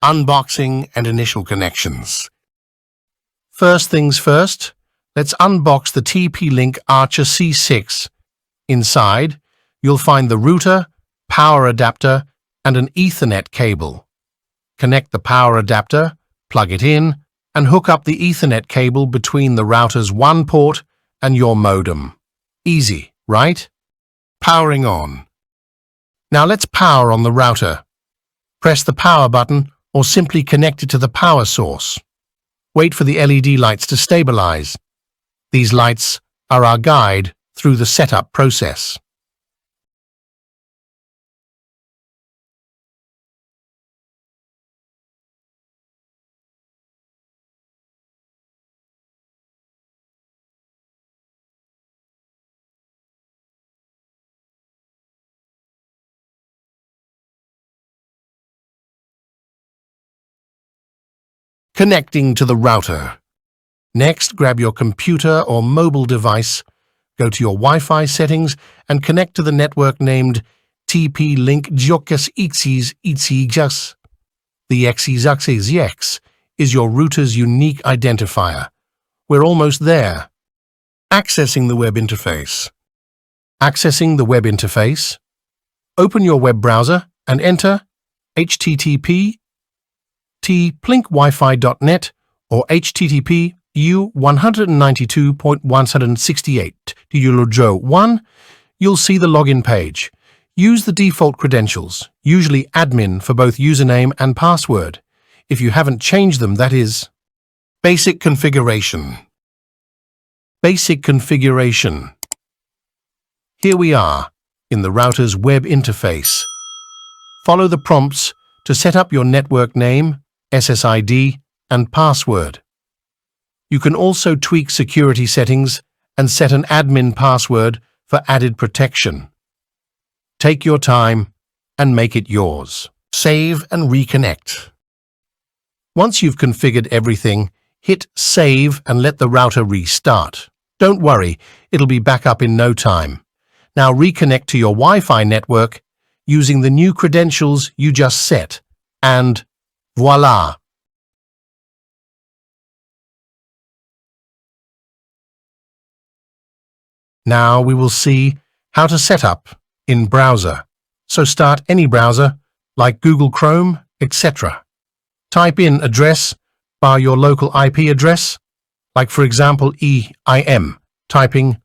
Unboxing and initial connections. First things first, let's unbox the TP-Link Archer C6. Inside, you'll find the router, power adapter, and an Ethernet cable. Connect the power adapter, plug it in, and hook up the Ethernet cable between the router's one port and your modem. Easy, right? Powering on. Now let's power on the router. Press the power button or simply connect it to the power source. Wait for the LED lights to stabilize. These lights are our guide through the setup process. Connecting to the router. Next, grab your computer or mobile device, go to your Wi-Fi settings and connect to the network named tplink setupguide. The X is your router's unique identifier. We're almost there. Accessing the web interface. Accessing the web interface. Open your web browser and enter http tplinkwifi.net or http u192.168.1. You'll see the login page. Use the default credentials, usually admin for both username and password. If you haven't changed them, that is. Basic configuration. Basic configuration. Here we are, in the router's web interface. Follow the prompts to set up your network name, SSID, and password. You can also tweak security settings and set an admin password for added protection. Take your time and make it yours. Save and reconnect. Once you've configured everything, hit Save and let the router restart. Don't worry, it'll be back up in no time. Now reconnect to your Wi-Fi network using the new credentials you just set, and voila! Now we will see how to set up in browser. So start any browser, like Google Chrome, etc. Type in address bar your local IP address, like for example EIM, typing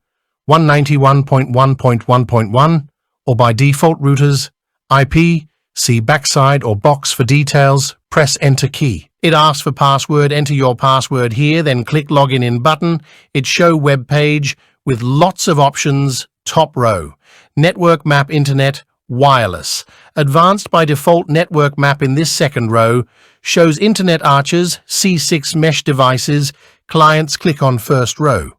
191.1.1.1, or by default routers, IP, see backside or box for details, press Enter key. It asks for password, enter your password here, then click Login in button. It show web page with lots of options, top row. Network map internet, wireless. Advanced by default network map in this second row, shows internet archers, C6 mesh devices, clients click on first row.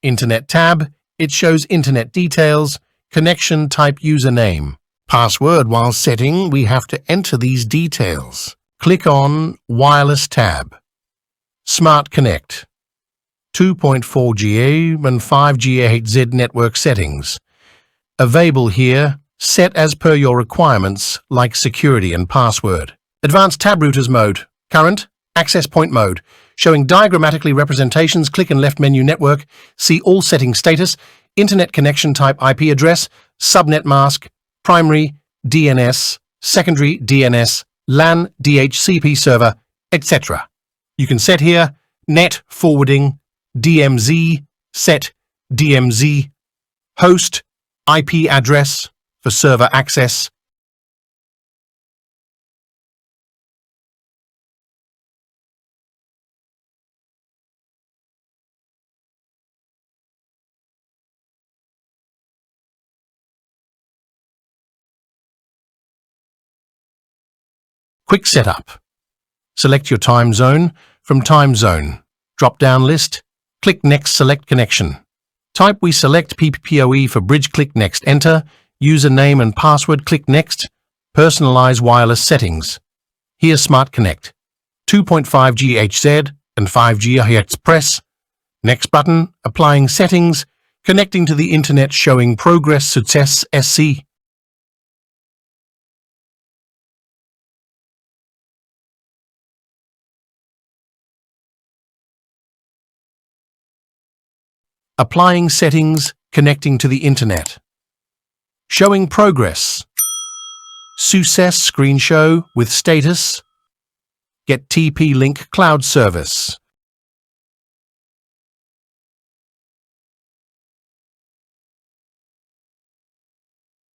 Internet tab, it shows internet details, connection type username. Password while setting, we have to enter these details. Click on Wireless tab. Smart Connect. 2.4 GA and 5 GHz network settings. Available here, set as per your requirements like security and password. Advanced tab routers mode. Current, access point mode. Showing diagrammatically representations, click and left menu network. See all setting status, internet connection type IP address, subnet mask, primary, DNS, secondary DNS, LAN, DHCP server, etc. You can set here net forwarding, DMZ, set DMZ, host, IP address for server access. Quick setup. Select your time zone from time zone. Drop-down list. Click Next, select connection. Type we select PPPoE for bridge, click Next, enter. Username and password, click Next. Personalize wireless settings. Here Smart Connect. 2.5 GHz and 5 GHz press. Next button, applying settings. Connecting to the internet, showing progress success SC. Applying settings, connecting to the internet. Showing progress. Success screen show with status. Get TP-Link cloud service.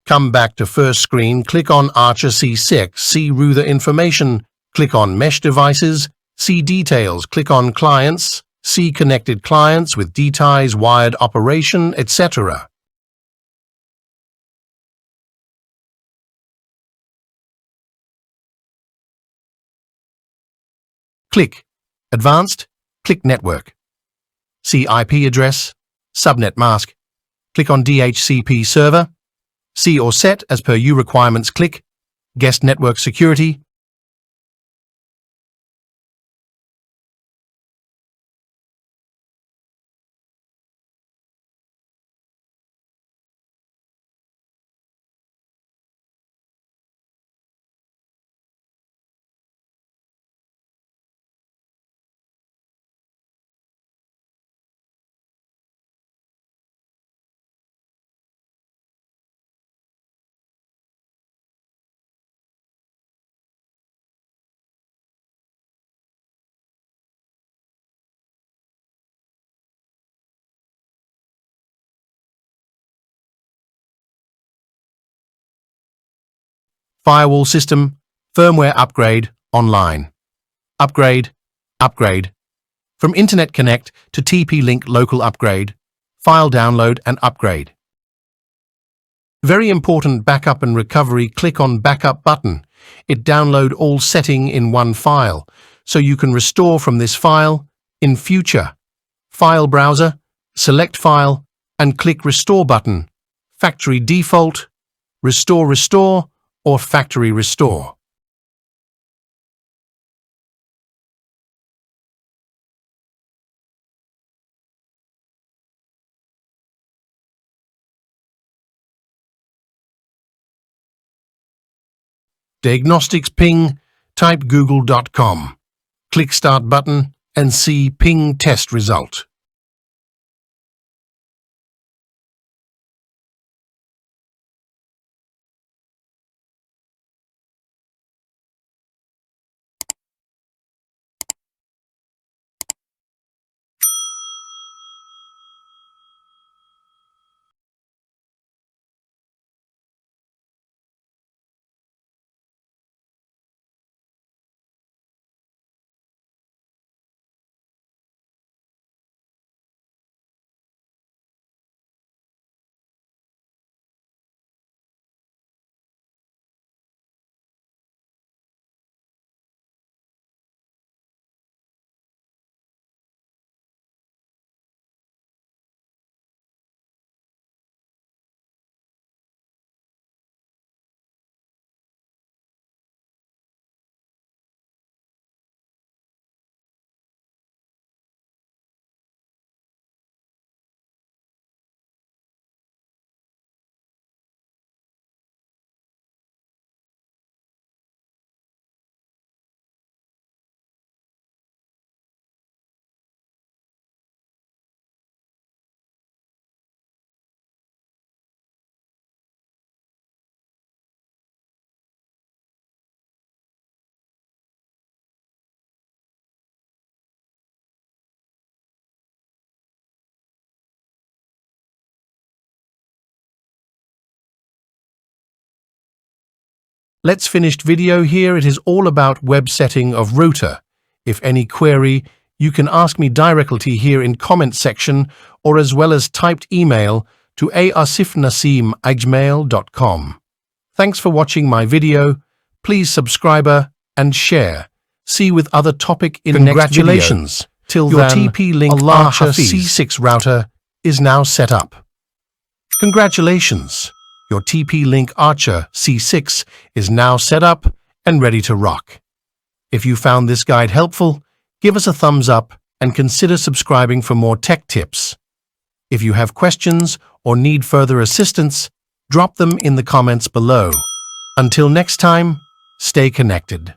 Come back to first screen, click on Archer C6, see router information, click on Mesh devices, see details, click on Clients, see connected clients with details, wired operation, etc. Click Advanced, click Network. See IP address, subnet mask, click on DHCP server. See or set as per your requirements, click Guest Network Security. Firewall system, firmware upgrade, online. Upgrade, upgrade. From Internet Connect to TP-Link local upgrade, file download and upgrade. Very important backup and recovery, click on backup button. It download all setting in one file, so you can restore from this file in future. File browser, select file and click restore button. Factory default, restore, or factory restore. Diagnostics ping, type google.com. Click start button and see ping test result. Let's finish video here. It is all about web setting of router. If any query, you can ask me directly here in comment section or as well as typed email to asifnasim@gmail.com. Thanks for watching my video. Please subscribe and share. See with other topic in next video. Congratulations. Till your TP-Link Archer C6 router is now set up. Congratulations. Your TP-Link Archer C6 is now set up and ready to rock. If you found this guide helpful, give us a thumbs up and consider subscribing for more tech tips. If you have questions or need further assistance, drop them in the comments below. Until next time, stay connected.